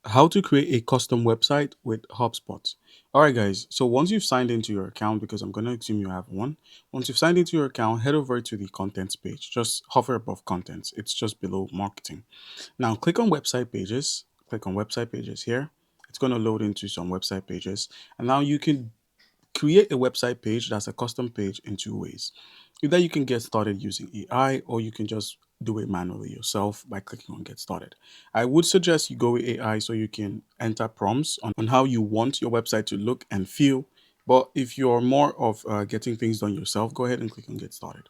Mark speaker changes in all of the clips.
Speaker 1: How to create a custom website with HubSpot. All right, guys. So once you've signed into your account, because I'm going to assume you have one, once you've signed into your account, head over to the contents page. Just hover above contents. It's just below marketing. Now click on website pages. Click on website pages here. It's going to load into some website pages. And now you can create a website page that's a custom page in two ways. Either you can get started using AI or you can just do it manually yourself by clicking on get started. I would suggest you go with AI so you can enter prompts on how you want your website to look and feel. But if you're more of getting things done yourself, go ahead and click on get started.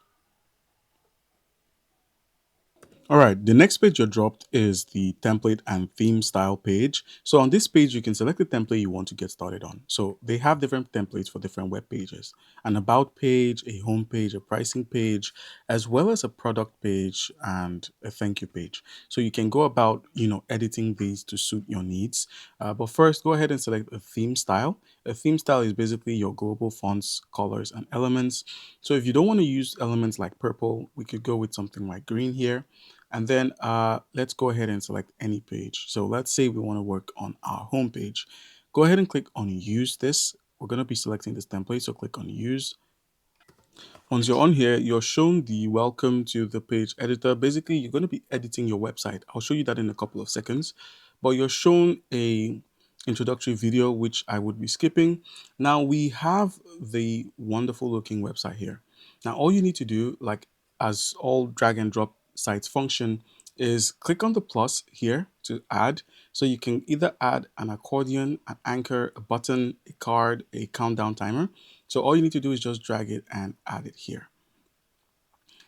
Speaker 1: All right, the next page you're dropped is the template and theme style page. So on this page, you can select the template you want to get started on. So they have different templates for different web pages, an about page, a home page, a pricing page, as well as a product page and a thank you page. So you can go about, editing these to suit your needs. But first, go ahead and select a theme style. A theme style is basically your global fonts, colors, and elements. So if you don't want to use elements like purple, we could go with something like green here. And then let's go ahead and select any page. So let's say we want to work on our home page. Go ahead and click on use this. We're going to be selecting this template. So click on use. Once you're on here, you're shown the welcome to the page editor. Basically, you're going to be editing your website. I'll show you that in a couple of seconds. But you're shown a introductory video, which I would be skipping. Now we have the wonderful looking website here. Now all you need to do, like as all drag and drop sites function, is click on the plus here to add. So you can either add an accordion, an anchor, a button, a card, a countdown timer. So all you need to do is just drag it and add it here.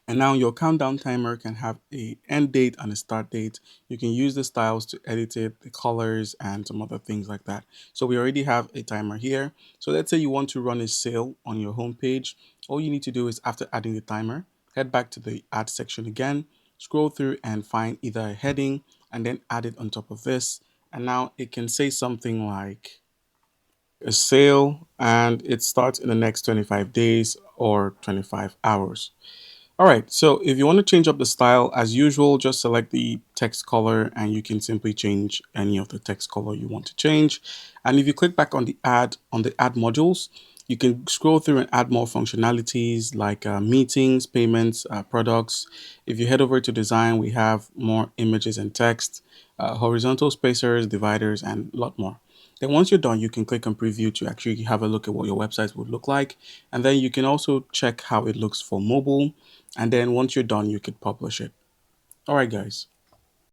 Speaker 1: And now your countdown timer can have a end date and a start date. You can use the styles to edit it, the colors and some other things like that. So we already have a timer here. So let's say you want to run a sale on your home page. All you need to do is after adding the timer, head back to the add section again, scroll through and find either a heading and then add it on top of this. And now it can say something like a sale and it starts in the next 25 days or 25 hours. All right, so if you want to change up the style, as usual, just select the text color and you can simply change any of the text color you want to change. And if you click back on the add modules, you can scroll through and add more functionalities like meetings, payments, products. If you head over to design, we have more images and text, horizontal spacers, dividers, and a lot more. Then once you're done, you can click on preview to actually have a look at what your website would look like. And then you can also check how it looks for mobile. And then once you're done, you could publish it. All right, guys.